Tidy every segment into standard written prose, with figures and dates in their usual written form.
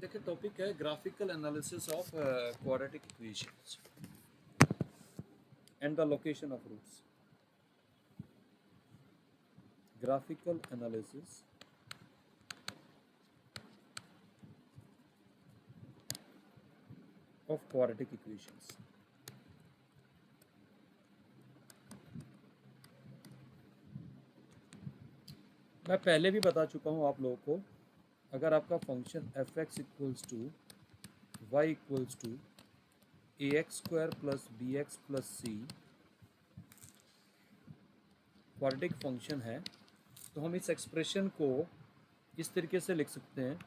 देखिए टॉपिक है graphical analysis of quadratic equations and the location of roots. Graphical analysis of quadratic equations. मैं पहले भी बता चुका हूँ आप लोगों को, अगर आपका function f x equals to y equals to a x square plus b x plus c quadratic function है, तो हम इस एक्सप्रेशन को इस तरीके से लिख सकते हैं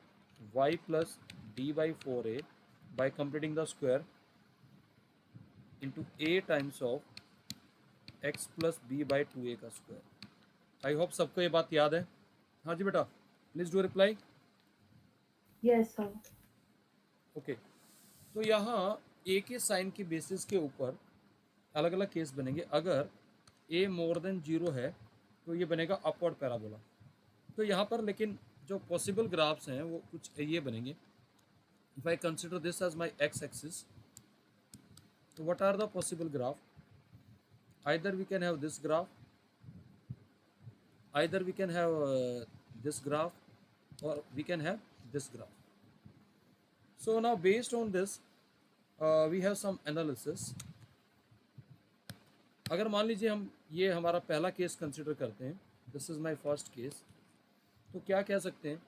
y plus D by four A by completing the square into A times of x plus B by two A का स्क्वायर। आई होप सबको ये बात याद है। हाँ जी बेटा, please do reply. Yes sir. Okay, तो यहाँ ए के साइन के बेसिस के ऊपर अलग अलग केस बनेंगे। अगर ए मोर देन जीरो है तो ये बनेगा अपवर्ड पैराबोला। तो यहाँ पर लेकिन जो पॉसिबल ग्राफ्स हैं वो कुछ ये बनेंगे। If I consider this as my x axis, तो what are the possible graph? Either we can have this graph, either we can have this graph or we can have this graph. So now based on this we have some analysis. अगर मान लीजिए हम ये हमारा पहला case consider करते हैं, this is my first case, तो क्या कह सकते हैं,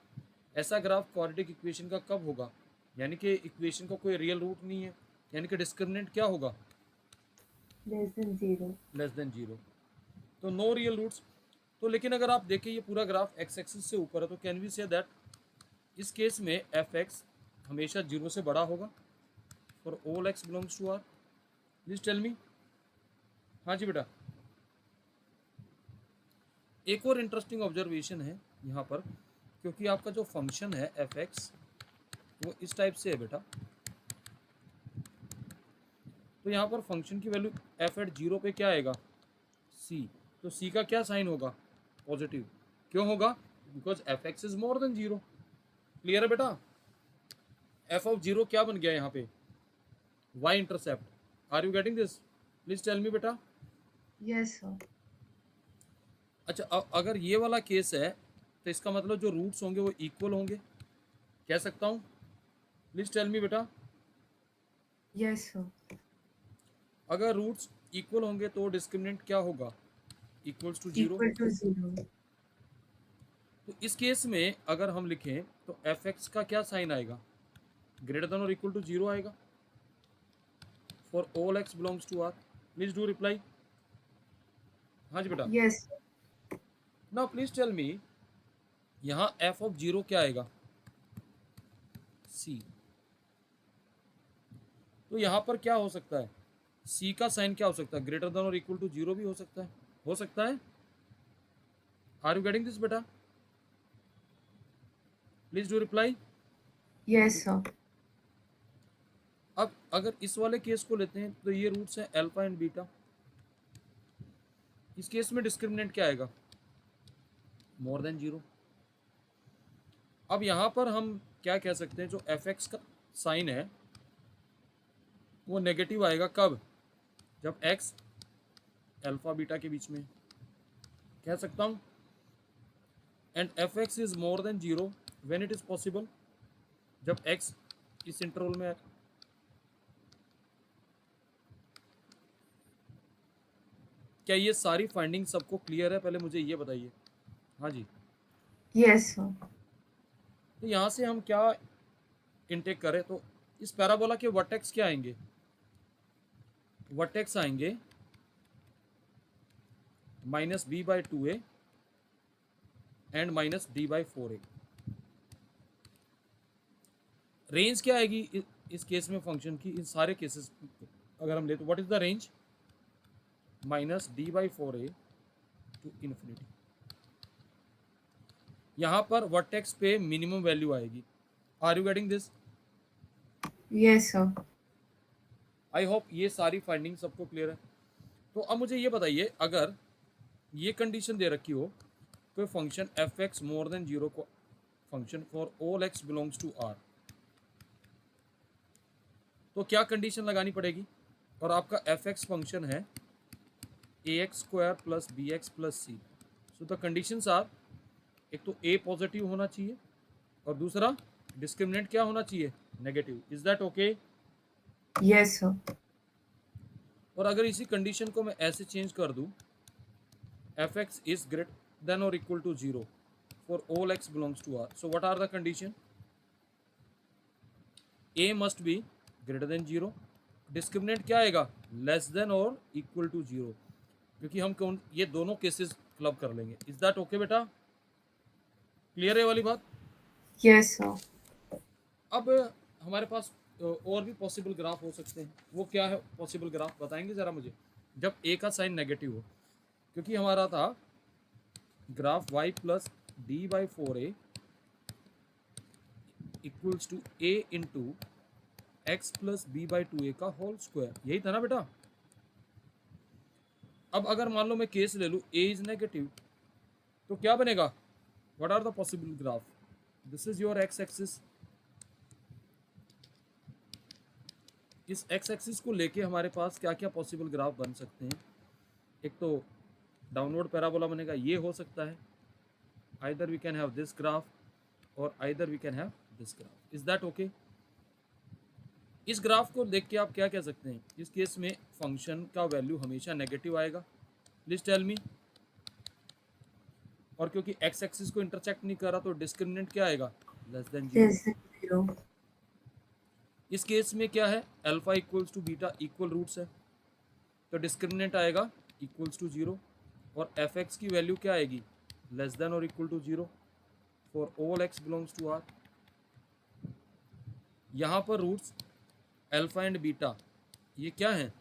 ऐसा ग्राफ क्वाड्रेटिक इक्वेशन का कब होगा, यानी कि इक्वेशन का कोई रियल रूट नहीं है, यानी कि डिस्क्रिमिनेंट क्या होगा, less than zero. Less than zero, तो नो रियल रूट्स। तो लेकिन अगर आप देखें ये पूरा ग्राफ एक्स एक्सिस से ऊपर है, तो कैन वी से दैट इस केस में एफ एक्स हमेशा जीरो से बड़ा होगा for all x belongs to R. Please tell me. हाँ जी बेटा, एक और इंटरेस्टिंग ऑब्जर्वेशन है यहाँ पर, क्योंकि आपका जो फंक्शन है एफ एक्स वो इस टाइप से है बेटा, तो यहाँ पर फंक्शन की वैल्यू एफ एट जीरो पे क्या आएगा, सी। तो सी का क्या साइन होगा, पॉजिटिव। क्यों होगा, because F x is more than zero. Clear है बेटा? एफ ऑफ जीरो क्या बन गया यहाँ पे, Y intercept. Are you getting this? Please tell me बेटा। Yes sir. अच्छा, अगर ये वाला केस है तो इसका मतलब जो रूट्स होंगे वो इक्वल होंगे, कह सकता हूँ? प्लीज टेल मी बेटा। Yes sir. अगर रूट्स इक्वल होंगे तो डिस्क्रिमिनेंट क्या होगा, equals to zero. Equal to zero. तो इस केस में अगर हम लिखें तो एफ एक्स का क्या साइन आएगा, ग्रेटर देन और इक्वल टू जीरो आएगा for all x belongs to R. Please do reply. हाँ जी बेटा। Yes. Now please tell me, यहाँ एफ ऑफ जीरो क्या आएगा, सी। तो यहाँ पर क्या हो सकता है, सी का साइन क्या हो सकता है, ग्रेटर देन और इक्वल टू जीरो भी हो सकता है, हो सकता है। आर यू गेटिंग दिस बेटा? Please do reply. Yes sir. अब अगर इस वाले केस को लेते हैं तो ये रूट्स हैं अल्फा एंड बीटा। इस केस में डिस्क्रिमिनेंट क्या आएगा, मोर देन जीरो। अब यहाँ पर हम क्या कह सकते हैं, जो एफ एक्स का साइन है वो नेगेटिव आएगा, कब, जब एक्स अल्फा बीटा के बीच में, कह सकता हूँ। And F x is more than zero when it is possible, जब एक्स इस इंटरवल में है। क्या ये सारी फाइंडिंग सबको क्लियर है, पहले मुझे ये बताइए। हाँ जी। Yes sir. तो यहाँ से हम क्या इनटेक करें, तो इस पैराबोला के वर्टेक्स क्या आएंगे, वर्टेक्स आएंगे minus B by two a and minus d by four a. Range क्या आएगी इस केस में फंक्शन की, इन सारे केसेस अगर हम ले तो what is the range, minus d by four a to infinity. यहाँ पर वर्टेक्स पे मिनिमम वैल्यू आएगी। Are you getting this? Yes sir. I hope ये सारी फाइंडिंग सबको क्लियर है। तो अब मुझे ये बताइए, अगर ये कंडीशन दे रखी हो, कोई function f x more than zero को function for all x belongs to R, तो क्या कंडीशन लगानी पड़ेगी, और आपका एफ एक्स फंक्शन है a x square plus b x plus c. So the conditions are, एक तो ए पॉजिटिव होना चाहिए और दूसरा डिस्क्रिमिनेंट क्या होना चाहिए, negative. Is that okay? Yes, sir. और अगर इसी कंडीशन को मैं ऐसे चेंज कर दूं, f x is greater than और equal to 0 for all x belongs to R, so what are the condition? A must be greater than 0, discriminant क्या आएगा, लेस देन और इक्वल टू 0, क्योंकि हम कौन ये दोनों केसेस क्लब कर लेंगे। इज दैट ओके बेटा? क्लियर है वाली बात? Yes, sir. अब हमारे पास और भी पॉसिबल ग्राफ हो सकते हैं। वो क्या है पॉसिबल ग्राफ, बताएंगे ज़रा मुझे, जब ए का साइन नेगेटिव हो। क्योंकि हमारा था graph y plus D by 4a equals to a into x plus B by 2a का होल स्क्वायर, यही था ना बेटा? अब अगर मान लो मैं केस ले लूँ a इज नेगेटिव, तो क्या बनेगा, what are the possible graph? This is your x axis. इस एक्स एक्सिस को लेके हमारे पास क्या क्या पॉसिबल ग्राफ बन सकते हैं? एक तो डाउनवर्ड पैराबोला बनेगा, ये हो सकता है, either we can have this graph और either we can have this graph. Is that okay? इस ग्राफ को देख के आप क्या कह सकते हैं, इस केस में फंक्शन का वैल्यू हमेशा नेगेटिव आएगा। Please tell me. और क्योंकि एक्स एक्सिस को इंटरसेक्ट नहीं कर रहा तो डिस्क्रिमिनेंट क्या आएगा, लेस देन 0। Less than 0. इस केस में क्या है, alpha equals to beta equal roots है, तो डिस्क्रिमिनेंट आएगा इक्वल्स टू 0, और एफ एक्स की वैल्यू क्या आएगी, लेस देन और equal to 0 for all x belongs to R. यहाँ पर रूट्स अल्फा एंड बीटा ये क्या हैं,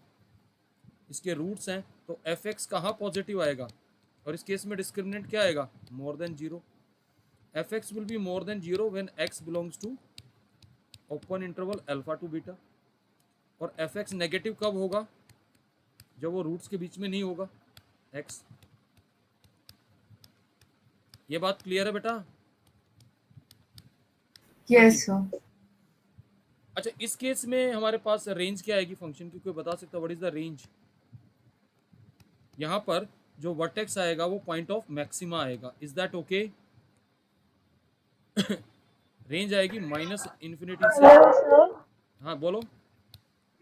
इसके रूट्स हैं, तो एफ एक्स कहाँ पॉजिटिव आएगा, और इस केस में डिस्क्रिमिनेंट क्या आएगा, more than 0। F x will be more than 0 when x belongs to open interval alpha to beta, और एफ एक्स नेगेटिव कब होगा, जब वो रूट्स के बीच में नहीं होगा एक्स। ये बात क्लियर है बेटा? Yes, sir. अच्छा, इस केस में हमारे पास रेंज क्या आएगी फंक्शन की, कोई बता सकता है व्हाट इज द रेंज? यहाँ पर जो वर्टेक्स आएगा वो पॉइंट ऑफ मैक्सिमा आएगा। Is that okay? रेंज आएगी माइनस इन्फिनिटी से। Hello sir. हाँ बोलो।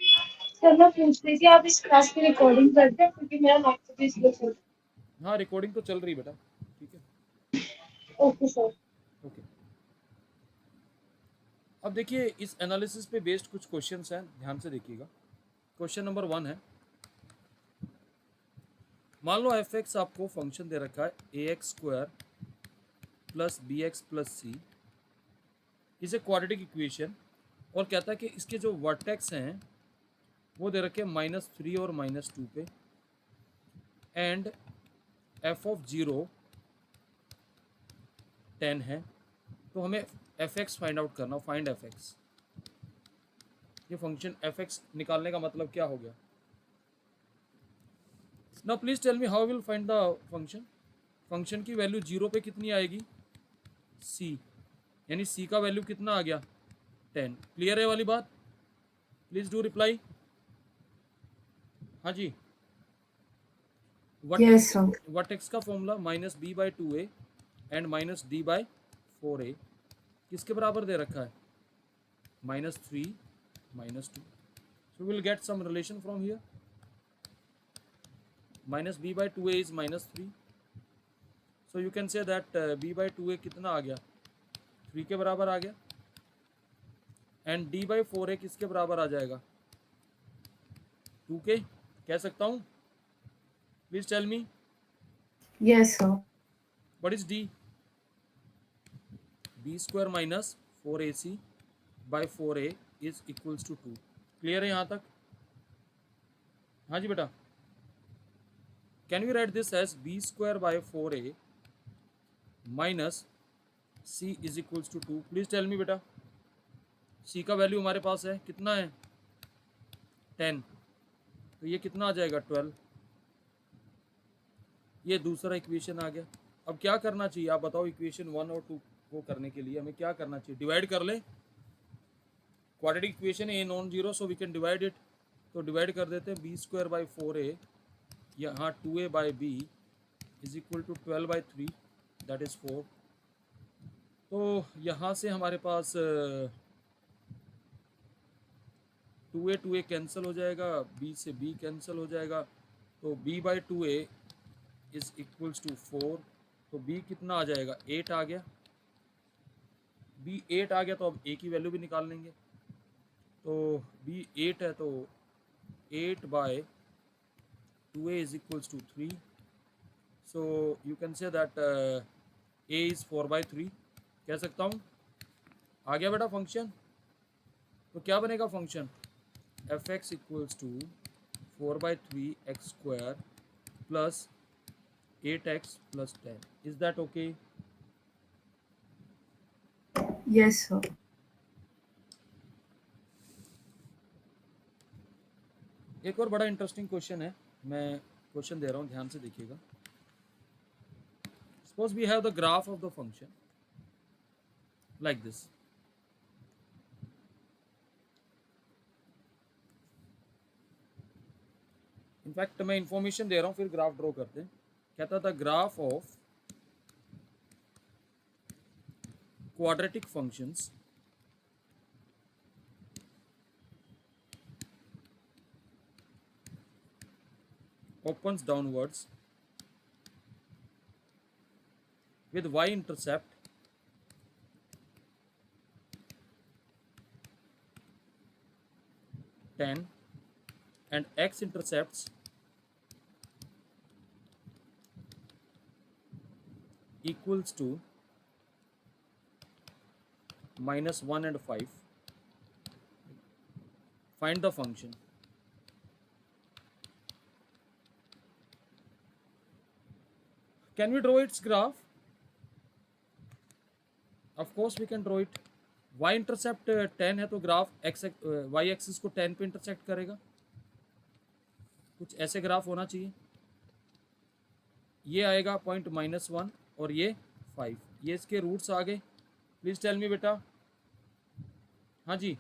सर मैं पूछ रही थी आप इस क्लास की रिकॉर्डिंग करते हैं क्योंकि मेरा लैपटॉप इसलिए चल रहा हाँ रिकॉर्डिंग तो चल रही बेटा, ठीक है, है। Okay sir. ओके। अब देखिए इस एनालिसिस पे बेस्ड कुछ क्वेश्चंस हैं, ध्यान से देखिएगा। क्वेश्चन नंबर 1 है, मान लो एफ एक्स आपको फंक्शन दे रखा है a x square plus b x plus c, इसे क्वाड्रेटिक इक्वेशन, और कहता है कि इसके जो वर्टेक्स हैं वो दे रखे -3 और -2 पे, एंड एफ ऑफ 0 10 है, तो हमें एफ एक्स फाइंड आउट करना, फाइंड एफ एक्स। ये फंक्शन एफ एक्स निकालने का मतलब क्या हो गया? Now please tell me how will find the function. Function की वैल्यू 0 पे कितनी आएगी, c, यानी c का वैल्यू कितना आ गया, 10। क्लियर है वाली बात? Please do reply. हाँ जी। Yes, sir. वर्टेक्स का फॉर्मूला -b/2a एंड -d/4a किसके बराबर दे रखा है, -3 -2। So will get some relation from here, -b/2a is -3, so you can say that b/2a कितना आ गया, 3 के बराबर आ गया, एंड d/4a किसके बराबर आ जाएगा, 2 के। कह सकता हूँ? Please tell me Yes, sir. What is d, b² minus 4ac/4a is equals to 2। Clear है यहाँ तक? हाँ जी बेटा। Can we write this as b²/4a minus c is equals to 2? Please tell me बेटा। c का वैल्यू हमारे पास है कितना है, 10, तो ये कितना आ जाएगा, 12। ये दूसरा इक्वेशन आ गया। अब क्या करना चाहिए आप बताओ, इक्वेशन 1 और 2 को करने के लिए हमें क्या करना चाहिए, डिवाइड कर ले, quadratic equation a non zero, so we can divide it. तो डिवाइड कर देते हैं, बी स्क्वायर बाई 4a, यहाँ 2a by b is equal to 12/3, that is 4। तो यहाँ से हमारे पास 2a कैंसिल हो जाएगा, b से b कैंसिल हो जाएगा, तो b/2a इज इक्वल्स टू 4। तो b कितना आ जाएगा, 8 आ गया। b 8 आ गया तो अब a की वैल्यू भी निकाल लेंगे। तो b 8 है, तो 8/2a is equals to 3। So you can say that a is 4/3 कह सकता हूँ। आ गया बेटा फंक्शन। तो क्या बनेगा function, f x equals to 4/3x² plus 8x plus 10। Is that okay? Yes, sir. एक और बड़ा इंटरेस्टिंग क्वेश्चन है, मैं क्वेश्चन दे रहा हूँ, ध्यान से देखिएगा। Suppose we have the graph of the function like this. In fact मैं इंफॉर्मेशन दे रहा हूँ, फिर ग्राफ ड्रॉ करते हैं। कहता था graph of quadratic functions opens downwards with y-intercept (10) and x-intercepts equals to -1 and 5. Find the function. Can we draw its graph? Of course we can draw it. y-intercept 10 है, तो ग्राफ y एक्सिस को 10 पे intersect करेगा। कुछ ऐसे graph होना चाहिए। ये आएगा पॉइंट -1 और ये 5, ये इसके रूट्स आ गए। प्लीज टेल मी बेटा। हाँ जी।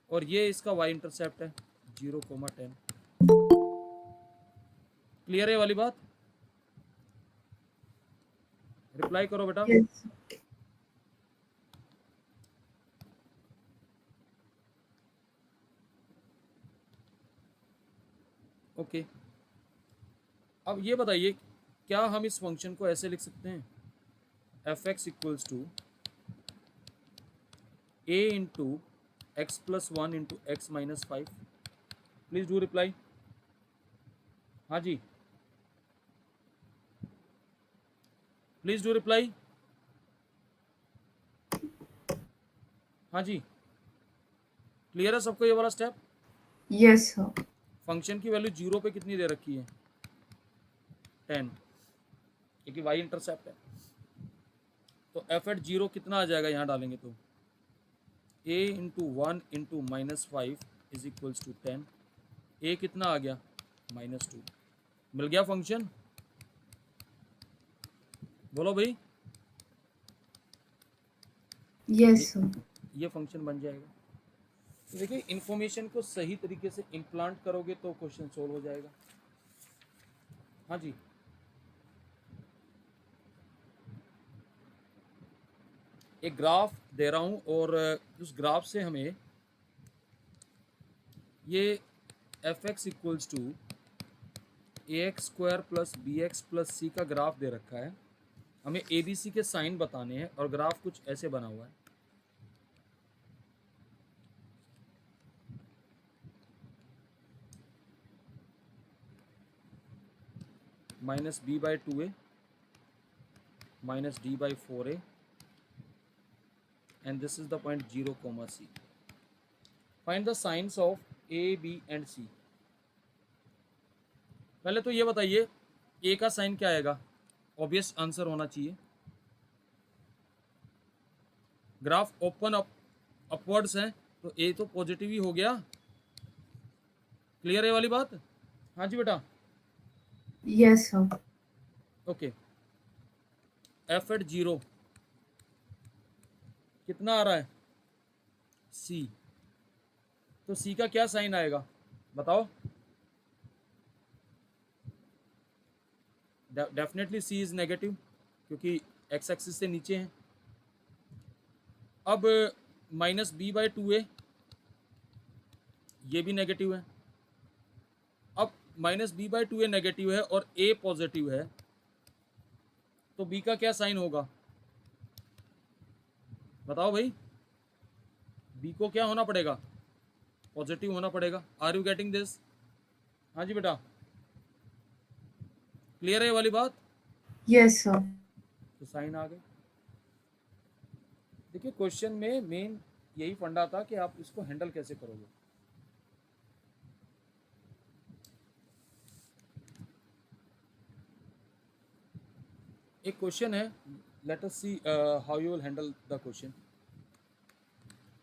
और ये इसका y इंटरसेप्ट है 0,10। क्लियर है वाली बात? रिप्लाई करो बेटा। Yes. ओके। अब ये बताइए, क्या हम इस फंक्शन को ऐसे लिख सकते हैं, f x equals to a into x plus 1 into x minus 5? Please do reply. हाँ जी, प्लीज डू रिप्लाई। हाँ जी, क्लियर है सबको ये वाला स्टेप? Yes, sir. फंक्शन की वैल्यू 0 पे कितनी दे रखी है, 10, क्योंकि y इंटरसेप्ट है। तो एफ एट 0 कितना आ जाएगा, यहाँ डालेंगे तो a into 1 into -5 is equals to 10। a कितना आ गया, -2। मिल गया फंक्शन? बोलो भाई। Yes, sir. ये फंक्शन बन जाएगा। तो देखिए, इंफॉर्मेशन को सही तरीके से इम्प्लांट करोगे तो क्वेश्चन सोल्व हो जाएगा। हाँ जी, एक ग्राफ दे रहा हूँ और उस ग्राफ से हमें ये f x equals to ax² plus bx plus c का ग्राफ दे रखा है। हमें abc के साइन बताने हैं और ग्राफ कुछ ऐसे बना हुआ है। -b/2a -d/4a and this is the point 0, c. Find the signs of a, b and c. पहले तो ये बताइए, a का साइन क्या आएगा? ऑब्वियस आंसर होना चाहिए। ग्राफ ओपन अपवर्ड्स है तो a तो पॉजिटिव ही हो गया। क्लियर है वाली बात? हाँ जी बेटा। Yes, sir. Okay. F at 0 कितना आ रहा है, सी, तो सी का क्या साइन आएगा बताओ? डेफिनेटली सी इज नेगेटिव क्योंकि एक्स एक्सिस से नीचे है। अब minus B by two a, ये भी नेगेटिव है। अब minus B by two a negative है और ए पॉजिटिव है, तो बी का क्या साइन होगा बताओ भाई? बी को क्या होना पड़ेगा? पॉजिटिव होना पड़ेगा। Are you getting this? हाँ जी बेटा, क्लियर है ये वाली बात? Yes, sir. तो साइन आ गए। देखिए क्वेश्चन में मेन यही फंडा था कि आप इसको हैंडल कैसे करोगे। एक क्वेश्चन है, let us see how you will handle the question.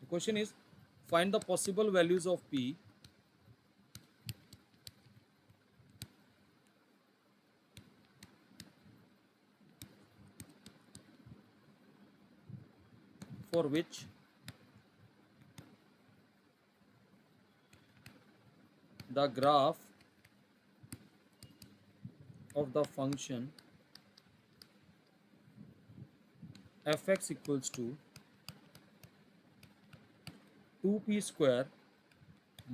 The question is find the possible values of P for which the graph of the function fx equals to 2p square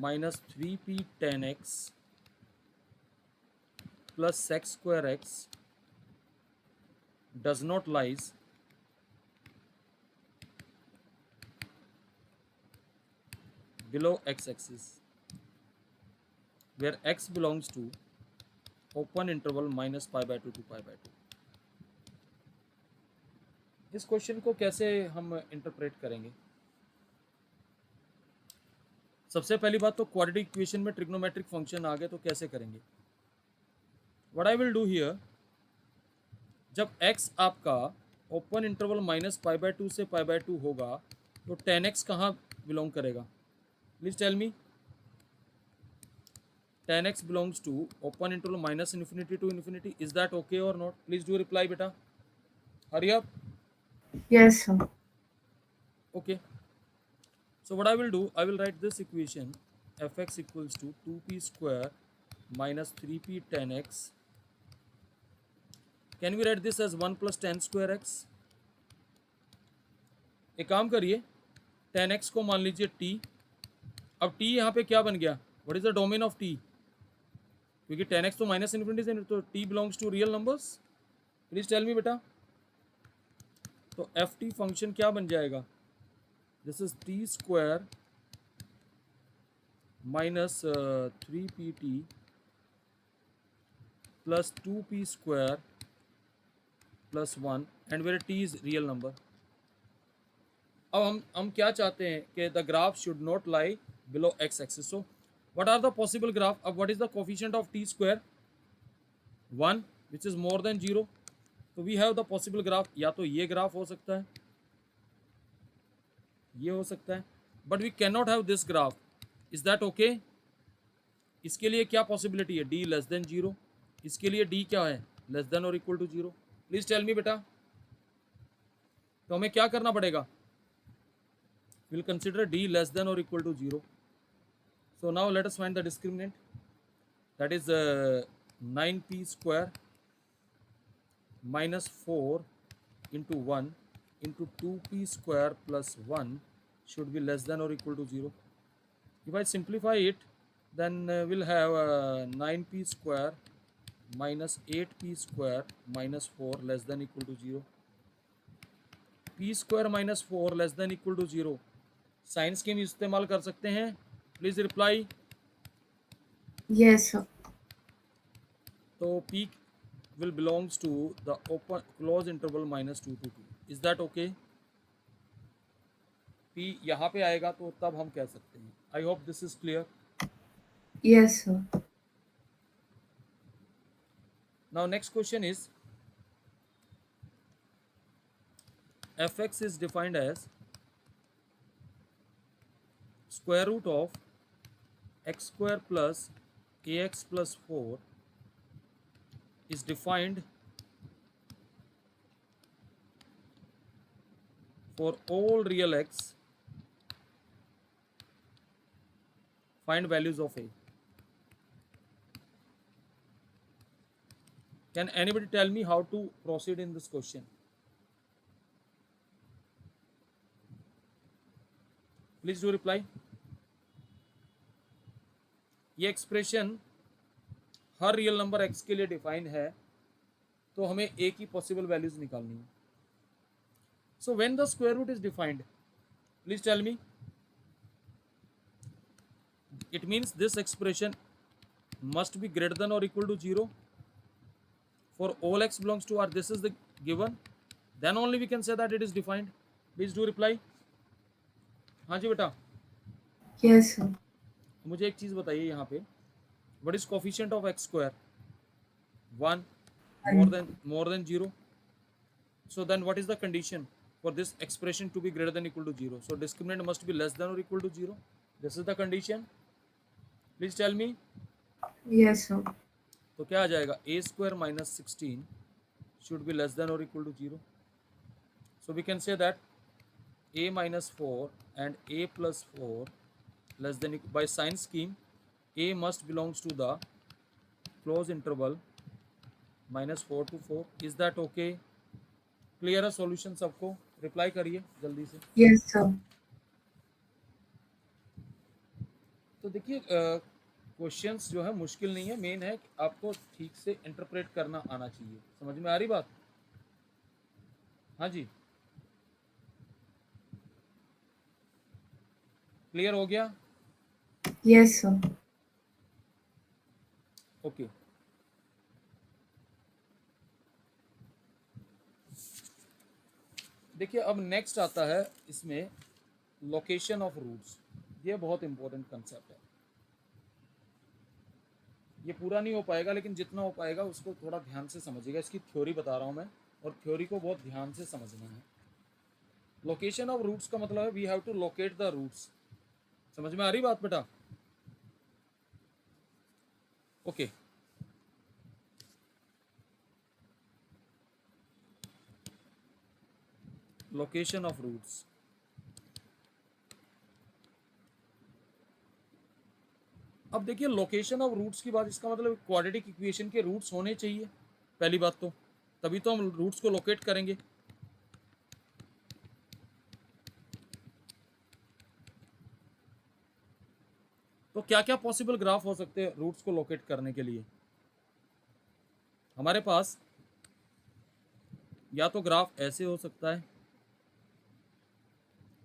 minus 3p tan x plus sec square x does not lies below x-axis, where x belongs to open interval minus pi by 2 to pi by 2। इस question को कैसे हम interpret करेंगे? सबसे पहली बात तो quadratic equation में ट्रिग्नोमेट्रिक फंक्शन आ गए तो कैसे करेंगे? What I will do here, जब x आपका open interval minus pi by two से पाई बाय टू होगा तो टेन एक्स कहाँ बिलोंग करेगा? Please tell me. tan x belongs to open interval minus infinity to infinity. Is that okay or not? Please do reply beta, hurry up. Yes, sir. Okay, so what I will do, I will write this equation fx equals to 2p square minus 3p tan x. Can we write this as 1 plus tan square x? एक काम करिए, tan x को मान लीजिए t। अब t यहाँ पे क्या बन गया? What is the domain of t? क्योंकि tan x तो माइनस इन्फिनिटी से, तो t belongs to real numbers. Please tell me बेटा। तो एफ टी फंक्शन क्या बन जाएगा? This is t square minus 3pt plus 2p square plus 1 and where t is real number. अब हम क्या चाहते हैं कि the graph should not lie below x axis. So what are the possible graph? अब what is the coefficient of t square? 1 which is more than 0। तो we have the possible graph, या तो ये ग्राफ हो सकता है, ये हो सकता है, but we can not have this graph. Is that okay? इसके लिए क्या पॉसिबिलिटी है? d less than 0। इसके लिए d क्या है? लेस देन और equal to 0। Please tell me बेटा। तो हमें क्या करना पड़ेगा? Will consider d less than और equal to 0। So now let us find the discriminant, that is 9p square minus 4 into 1 into 2p square plus 1 should be less than or equal to 0. If I simplify it, then we'll have 9p square minus 8p square minus 4 less than equal to 0. p square minus 4 less than equal to 0 sign scheme इस्तेमाल कर सकते हैं? Please reply. Yes, sir. तो p will belongs to the open close interval minus 2 to 2. Is that okay? p यहाँ पे आएगा तो तब हम कह सकते हैं। I hope this is clear. Yes, sir. Now next question is fx is defined as square root of x square plus ax plus 4 is defined for all real x Find values of a. Can anybody tell me how to proceed in this question? Please do reply. ये expression हर real number x के लिए define है, तो हमें a की possible values निकालनी है. So when the square root is defined, please tell me, it means this expression must be greater than or equal to 0 for all x belongs to R. This is the given, then only we can say that it is defined. Please do reply. हाँ जी बेटा, Yes, sir. मुझे एक चीज़ बताइए यहाँ पे, what is coefficient of x square? 1 more than 0. So then what is the condition for this expression to be greater than equal to 0? So discriminant must be less than or equal to 0. This is the condition. Please tell me. Yes, sir. तो क्या आ जाएगा? a square minus 16 should be less than or equal to 0. So we can say that a minus 4 and a plus 4 less than, by sign scheme, a must belongs to the close interval minus 4 to 4. Is that okay? Clear है solution सबको? Reply करिए जल्दी से. Yes, sir. तो देखिए questions जो है मुश्किल नहीं है, मेन है कि आपको ठीक से इंटरप्रेट करना आना चाहिए. समझ में आ रही बात? हाँ जी, क्लियर हो गया? Yes, sir. ओके. देखिए अब नेक्स्ट आता है इसमें लोकेशन ऑफ रूट्स. ये बहुत इंपॉर्टेंट कंसेप्ट है. ये पूरा नहीं हो पाएगा, लेकिन जितना हो पाएगा उसको थोड़ा ध्यान से समझिएगा. इसकी थ्योरी बता रहा हूँ मैं, और थ्योरी को बहुत ध्यान से समझना है. लोकेशन ऑफ रूट्स का मतलब है we have to locate the roots. समझ में आ रही बात बेटा? ओके. Location of roots. अब देखिए लोकेशन ऑफ रूट्स की बात, इसका मतलब क्वाड्रेटिक इक्वेशन के रूट्स होने चाहिए पहली बात तो, तभी तो हम रूट्स को लोकेट करेंगे. तो क्या क्या पॉसिबल ग्राफ हो सकते हैं रूट्स को लोकेट करने के लिए? हमारे पास या तो ग्राफ ऐसे हो सकता है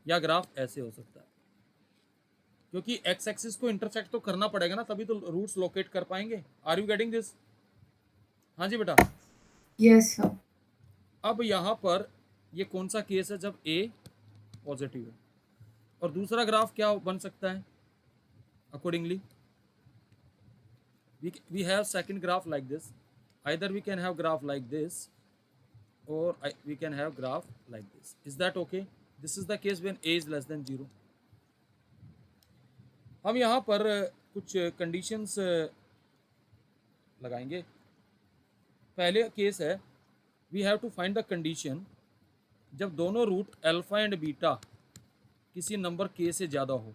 या ग्राफ ऐसे हो सकता है, क्योंकि एक्स एक्सिस को इंटरसेक्ट तो करना पड़ेगा ना, तभी तो रूट्स लोकेट कर पाएंगे. Are you getting this? हाँ जी बेटा. Yes, sir. अब यहाँ पर ये कौन सा केस है जब a पॉजिटिव है, और दूसरा ग्राफ क्या बन सकता है? Accordingly we have second graph like this. Either we can have graph like this or we can have graph like this. Is that okay? This is the case when a is less than 0. हम यहाँ पर कुछ conditions लगाएंगे. पहले case है we have to find the condition जब दोनों root alpha and beta किसी नंबर k से ज़्यादा हो.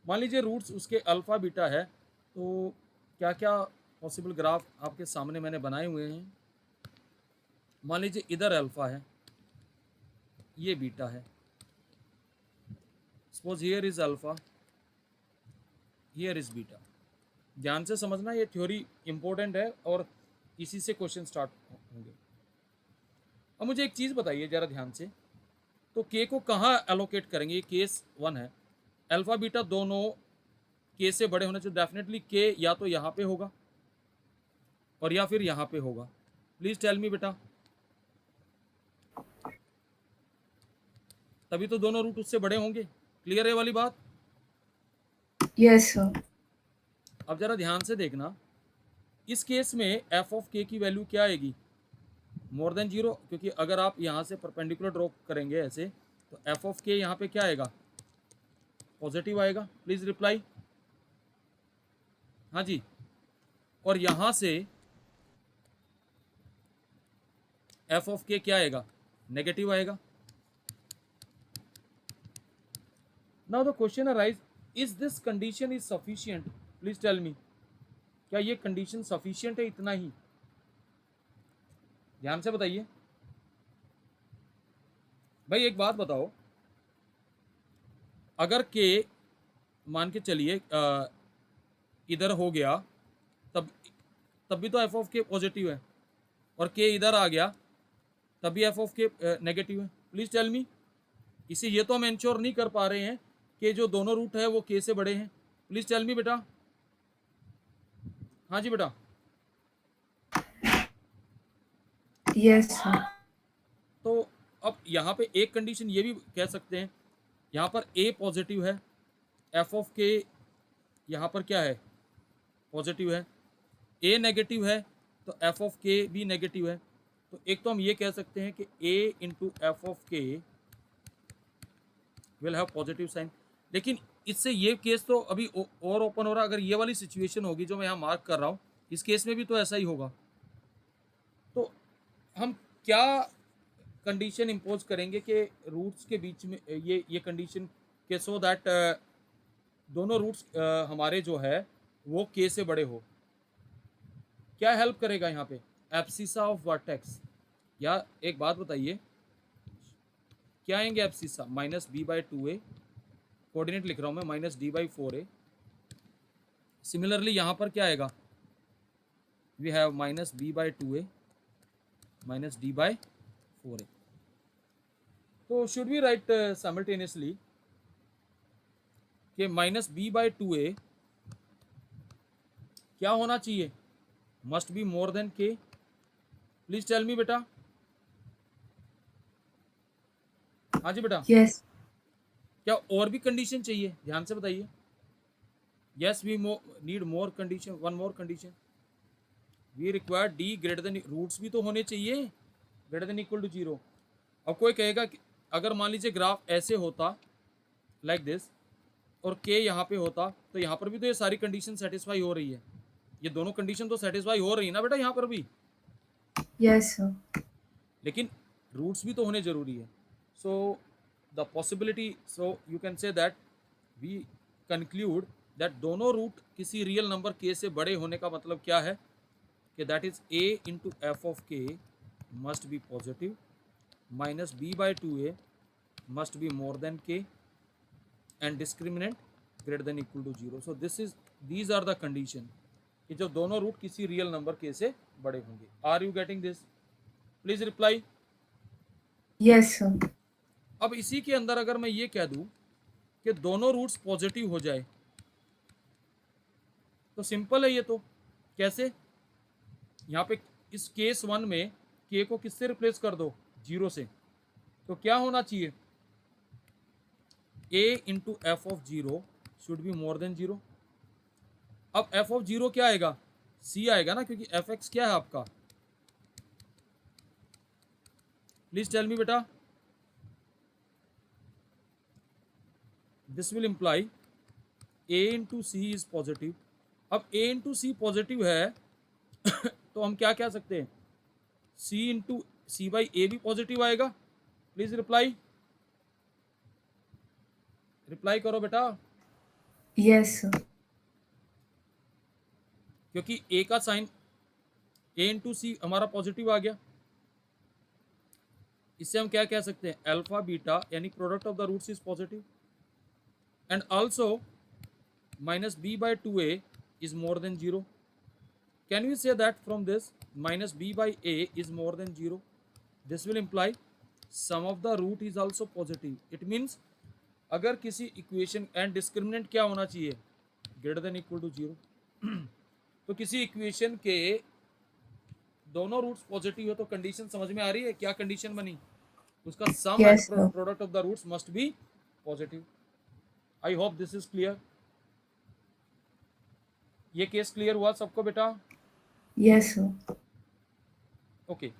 मान लीजिए रूट्स उसके अल्फ़ा बीटा है, तो क्या क्या पॉसिबल ग्राफ आपके सामने मैंने बनाए हुए हैं. मान लीजिए इधर अल्फ़ा है, ये बीटा है. Suppose here is alpha, here is beta. ध्यान से समझना, ये थ्योरी इंपॉर्टेंट है और इसी से क्वेश्चन स्टार्ट होंगे. अब मुझे एक चीज़ बताइए ज़रा ध्यान से, तो k को कहाँ एलोकेट करेंगे? ये केस 1 है. अल्फा बीटा दोनों k से बड़े होने से डेफिनेटली k या तो यहाँ पे होगा और या फिर यहाँ पे होगा. प्लीज टेल मी बेटा, तभी तो दोनों रूट उससे बड़े होंगे. क्लियर है वाली बात? Yes, sir. अब जरा ध्यान से देखना, इस केस में f ऑफ k की वैल्यू क्या आएगी? मोर देन 0, क्योंकि अगर आप यहाँ से परपेंडिकुलर ड्रॉ करेंगे ऐसे, तो f ऑफ k यहाँ पे क्या आएगा? पॉजिटिव आएगा. Please reply. हाँ जी. और यहाँ से f ऑफ k क्या आएगा? नेगेटिव आएगा. Now the question arise, is this condition is sufficient? Please tell me, क्या ये कंडीशन सफिशिएंट है? इतना ही ध्यान से बताइए भाई। एक बात बताओ, अगर के मान के चलिए इधर हो गया, तब तब भी तो एफ ऑफ के पॉजिटिव है, और के इधर आ गया तब भी एफ ऑफ के नेगेटिव है। प्लीज टेल मी, इसे ये तो हम इंश्योर नहीं कर पा रहे हैं कि जो दोनों रूट है वो के से बड़े हैं। प्लीज टेल मी बेटा। हाँ जी बेटा। Yes, sir. तो अब यहाँ पे एक कंडीशन ये भी कह सकते हैं, यहाँ पर ए पॉजिटिव है, एफ ऑफ के यहाँ पर क्या है? पॉजिटिव है। ए नेगेटिव है तो एफ ऑफ के भी नेगेटिव है। तो एक तो हम ये कह सकते हैं कि ए इंटू एफ ऑफ के विल हैव पॉजिटिव साइन। लेकिन इससे ये केस तो अभी और ओपन हो रहा है। अगर ये वाली सिचुएशन होगी जो मैं यहाँ मार्क कर रहा हूँ, इस केस में भी तो ऐसा ही होगा। तो हम क्या कंडीशन इम्पोज करेंगे कि रूट्स के बीच में ये कंडीशन के, सो दैट दोनों रूट्स हमारे जो है वो के से बड़े हो। क्या हेल्प करेगा यहाँ पे? Abscissa of vertex. या एक बात बताइए, क्या आएंगे abscissa? Minus B by two a, coordinate लिख रहा हूँ मैं, minus d by four a. Similarly यहाँ पर क्या आएगा? We have minus B by two a minus d by four a. तो शुड वी राइट साइमल्टेनियसली कि minus B by two a क्या होना चाहिए? Must be more than k. Please tell me बेटा। हाँ जी बेटा। Yes. क्या और भी कंडीशन चाहिए? ध्यान से बताइए। Yes, we need more condition, one more condition. We require d greater than, roots भी तो होने चाहिए greater than equal to zero. अब कोई कहेगा कि अगर मान लीजिए ग्राफ ऐसे होता लाइक दिस, और के यहाँ पे होता, तो यहाँ पर भी तो ये सारी कंडीशन सेटिस्फाई हो रही है। ये दोनों कंडीशन तो सेटिस्फाई हो रही है ना बेटा यहाँ पर भी, Yes, sir. लेकिन रूट्स भी तो होने जरूरी है। So the possibility, so you can say that we conclude that दोनों रूट किसी रियल नंबर के से बड़े होने का मतलब क्या है कि that is a into F of k must be positive, minus B by two a must be more than k, and discriminant greater than equal to zero. So these are the condition कि जो दोनों root किसी real number के से बड़े होंगे। Are you getting this? Please reply. Yes, sir. अब इसी के अंदर अगर मैं ये कह दूं कि दोनों रूट्स पॉजिटिव हो जाए, तो सिंपल है ये तो। कैसे? यहाँ पे इस केस वन में के को किससे रिप्लेस कर दो? जीरो से। तो क्या होना चाहिए? ए into F of zero should be more than zero. अब एफ ऑफ जीरो क्या आएगा? सी आएगा ना, क्योंकि एफ एक्स क्या है आपका? प्लीज टेल मी बेटा। This will imply a into c is positive. अब ए इंटू सी पॉजिटिव है तो हम क्या कह सकते हैं? सी इंटू सी बाई ए भी पॉजिटिव आएगा। प्लीज रिप्लाई, रिप्लाई करो बेटा। Yes, sir. क्योंकि ए का साइन ए इंटू सी हमारा पॉजिटिव आ गया। इससे हम क्या कह सकते हैं? अल्फा बीटा यानी product of the roots is positive, and also minus B by two A is more than zero. Can we say that from this minus B by A is more than zero? This will imply sum of the root is also positive. It means अगर किसी equation, and discriminant क्या होना चाहिए? Greater than equal to zero. तो किसी equation के दोनों roots positive है तो कंडीशन समझ में आ रही है? क्या कंडीशन बनी? उसका sum and Yes, sir. Product of the roots must be positive. I hope this is clear. ये केस क्लियर हुआ सबको बेटा? Yes, sir. Okay,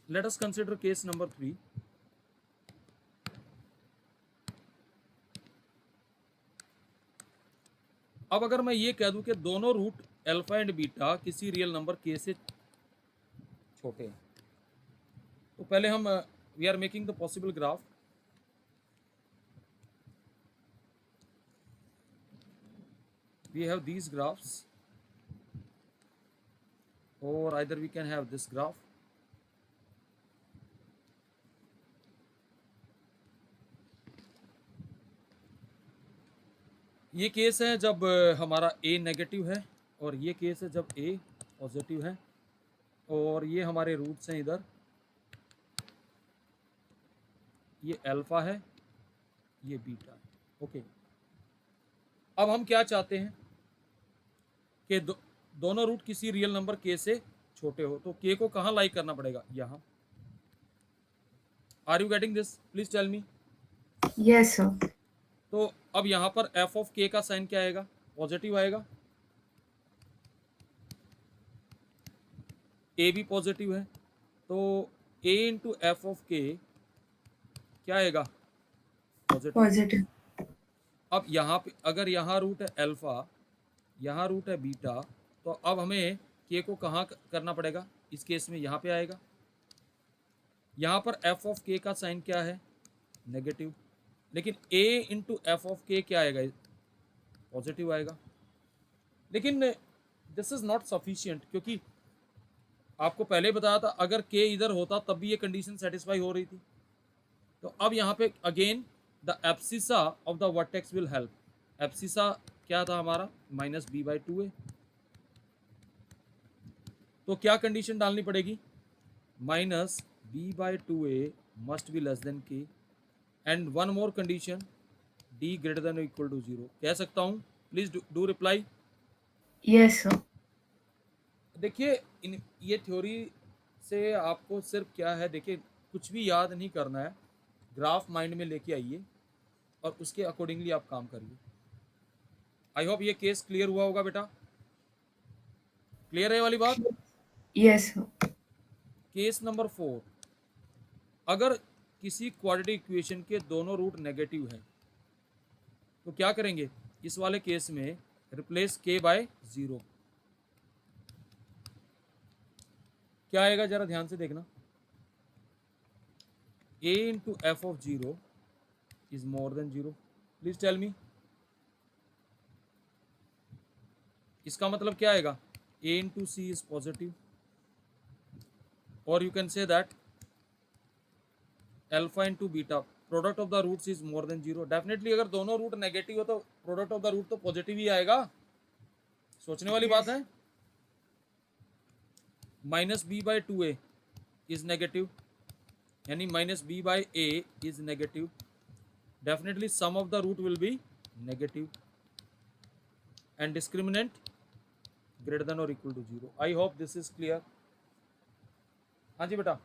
let us consider case number 3। अब अगर मैं ये कह दूं कि दोनों रूट अल्फा एंड बीटा किसी रियल नंबर के से छोटे हैं, तो पहले हम we are making the possible graph. we have these graphs, or either we can have this graph. ये केस है जब हमारा a नेगेटिव है, और ये केस है जब a पॉजिटिव है, और ये हमारे रूट्स हैं इधर, ये अल्फा है, ये बीटा है। ओके, अब हम क्या चाहते हैं कि दोनों रूट किसी रियल नंबर k से छोटे हो, तो k को कहाँ लाई करना पड़ेगा? यहाँ। Are you getting this? Please tell me. Yes, sir. तो अब यहाँ पर f ऑफ k का साइन क्या आएगा? पॉजिटिव आएगा। a भी पॉजिटिव है, तो a into F of k क्या आएगा? पॉजिटिव। Positive. अब यहाँ पे अगर यहाँ रूट है अल्फा, यहाँ रूट है बीटा, तो अब हमें k को कहाँ करना पड़ेगा? इस केस में यहाँ पे आएगा। यहाँ पर f ऑफ k का साइन क्या है? नेगेटिव। लेकिन a into F of k क्या आएगा? पॉजिटिव आएगा। लेकिन दिस इज नॉट सफिशिएंट, क्योंकि आपको पहले बताया था अगर k इधर होता तब भी ये कंडीशन सेटिस्फाई हो रही थी। तो अब यहाँ पे again the abscissa of the vertex will help. Abscissa क्या था हमारा? Minus b/2a। तो क्या कंडीशन डालनी पड़ेगी? Minus b/2a must be less than k, and one more condition, d greater than equal to 0। कह सकता हूँ? Please do reply. Yes, sir. देखिए, इन ये थ्योरी से आपको सिर्फ क्या है, देखिए कुछ भी याद नहीं करना है, ग्राफ माइंड में लेके आइए और उसके अकॉर्डिंगली आप काम करिए। आई होप ये केस क्लियर हुआ होगा बेटा। क्लियर है ये वाली बात? Yes, sir. केस नंबर 4, अगर किसी क्वाड्रेटिक इक्वेशन के दोनों रूट नेगेटिव हैं तो क्या करेंगे? इस वाले केस में रिप्लेस k बाय 0। क्या आएगा जरा ध्यान से देखना। a into F of 0 is more than 0। Please tell me. इसका मतलब क्या आएगा? a into c is positive, और you can say that alpha into beta product of the roots is more than 0। Definitely अगर दोनों रूट नेगेटिव हो तो product of the root तो पॉजिटिव ही आएगा। सोचने वाली बात है। माइनस b/2a इज नेगेटिव, यानी minus b/a is negative. Definitely some of the root will be negative, and discriminant greater than और equal to 0। I hope this is clear. हाँ जी बेटा।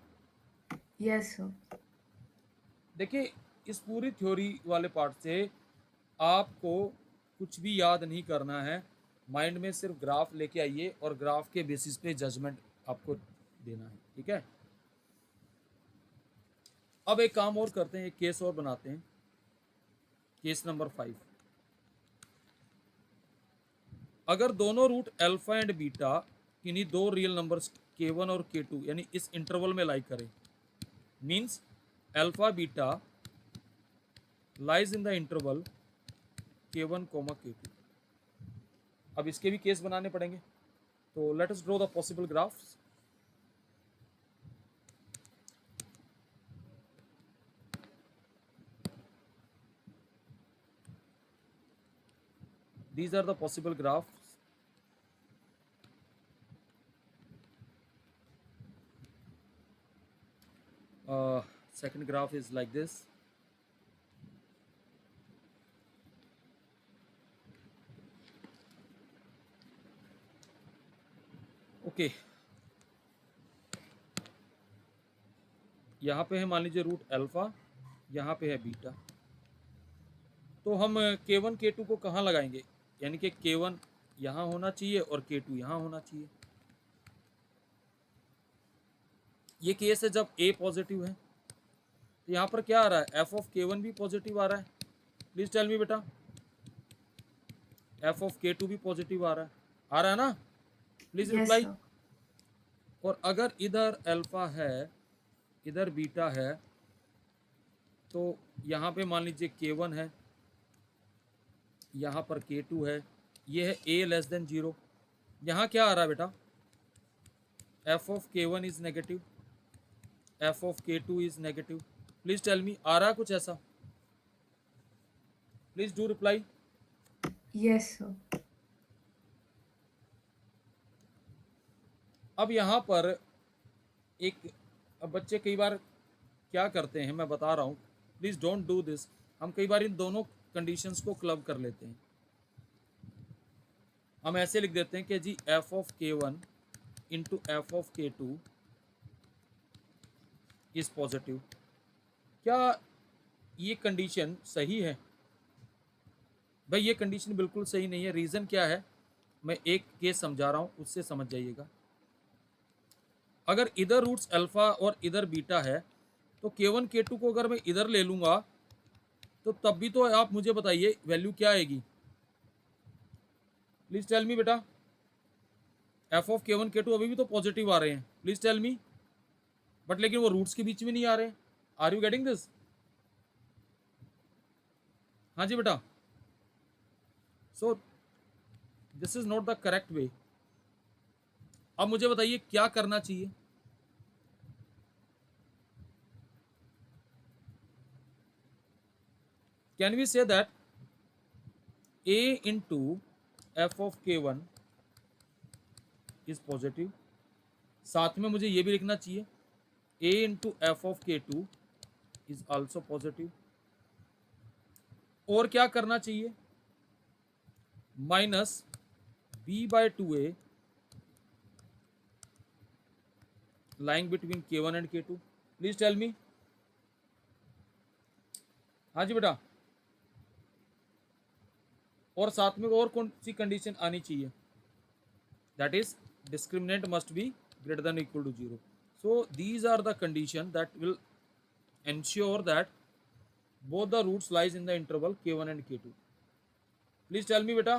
Yes, sir. देखिए, इस पूरी थ्योरी वाले पार्ट से आपको कुछ भी याद नहीं करना है, माइंड में सिर्फ ग्राफ लेके आइए और ग्राफ के बेसिस पे जजमेंट आपको देना है। ठीक है, अब एक काम और करते हैं, एक केस और बनाते हैं। केस नंबर 5, अगर दोनों रूट अल्फा एंड बीटा किन्हीं दो रियल नंबर्स k1 और k2 यानी इस इंटरवल में लाई करें, means alpha beta lies in the interval k1, k2। अब इसके भी केस बनाने पड़ेंगे, तो let us draw the possible graphs. These are the possible graphs. Second graph is like this. Okay. यहाँ पे है मान लीजिए रूट अल्फा, यहाँ पे है बीटा। तो हम k1 k2 को कहाँ लगाएंगे? यानी कि k1 यहाँ होना चाहिए और k2 यहाँ होना चाहिए। ये केस है जब a पॉजिटिव है, तो यहाँ पर क्या आ रहा है? f ऑफ k1 भी पॉजिटिव आ रहा है। प्लीज टेल मी बेटा, f ऑफ k2 भी पॉजिटिव आ रहा है ना? Please Yes, reply. sir. और अगर इधर अल्फा है, इधर बीटा है, तो यहाँ पे मान लीजिए k1 है, यहाँ पर k2 है, ये है a लेस देन 0। यहाँ क्या आ रहा है बेटा, f of k1 is negative, f of k2 is negative. Please tell me, आ रहा है कुछ ऐसा? Please do reply. Yes, sir. अब यहाँ पर एक, अब बच्चे कई बार क्या करते हैं, मैं बता रहा हूँ, प्लीज डोंट डू दिस। हम कई बार इन दोनों कंडीशंस को क्लब कर लेते हैं। हम ऐसे लिख देते हैं कि जी f of k1 into F of k2 is positive. क्या ये कंडीशन सही है? भाई ये कंडीशन बिल्कुल सही नहीं है। रीज़न क्या है, मैं एक केस समझा रहा हूँ, उससे समझ जाइएगा। अगर इधर रूट्स अल्फा और इधर बीटा है तो k1 k2 को अगर मैं इधर ले लूँगा तो तब भी तो आप मुझे बताइए वैल्यू क्या आएगी। प्लीज टेल मी बेटा, एफ ऑफ k1 k2 अभी भी तो पॉजिटिव आ रहे हैं, प्लीज टेल मी। बट लेकिन वो रूट्स के बीच में नहीं आ रहे। Are you getting this? हाँ जी बेटा। So this is not the correct way. अब मुझे बताइए क्या करना चाहिए। Can we say that a into F of k1 is positive. साथ में मुझे ये भी लिखना चाहिए a into F of k2 is also positive. और क्या करना चाहिए, minus b/2a lying between k1 and k2। Please tell me. हाँ जी बेटा। और साथ में और कौन सी कंडीशन आनी चाहिए? That is discriminant must be greater than equal to 0। So these are the condition that will ensure that both the roots lies in the interval k1 and k2। Please tell me बेटा।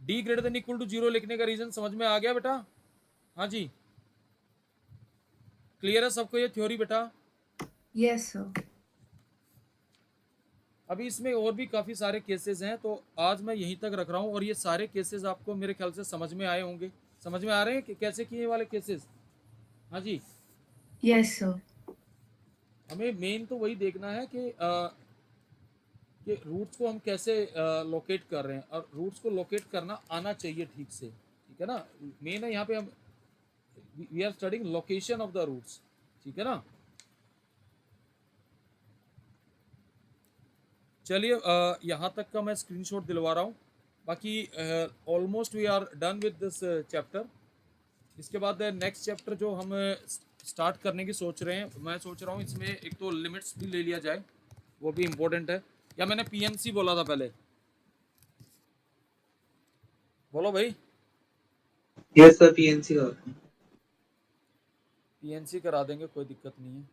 d greater than equal to 0 लिखने का reason समझ में आ गया बेटा? हाँ जी, clear है सबको ये थ्योरी बेटा? Yes, sir. अभी इसमें और भी काफ़ी सारे केसेस हैं, तो आज मैं यहीं तक रख रहा हूँ। और ये सारे केसेस आपको मेरे ख्याल से समझ में आए होंगे। समझ में आ रहे हैं कि कैसे किए वाले केसेस? हाँ जी। Yes, sir. हमें मेन तो वही देखना है कि रूट्स को हम कैसे लोकेट कर रहे हैं, और रूट्स को लोकेट करना आना चाहिए ठीक से, ठीक है ना। मेन है यहाँ पे हम we are studying location of the roots, ठीक है ना। चलिए यहाँ तक का मैं स्क्रीनशॉट दिलवा रहा हूँ। बाकी almost we are done with this chapter. इसके बाद नेक्स्ट चैप्टर जो हम स्टार्ट करने की सोच रहे हैं, मैं सोच रहा हूँ इसमें एक तो लिमिट्स भी ले लिया जाए, वो भी इम्पोर्टेंट है। या मैंने पीएनसी बोला था पहले? बोलो भाई। यस सर, पीएनसी का पीएनसी करा देंगे, कोई दिक्कत नहीं है।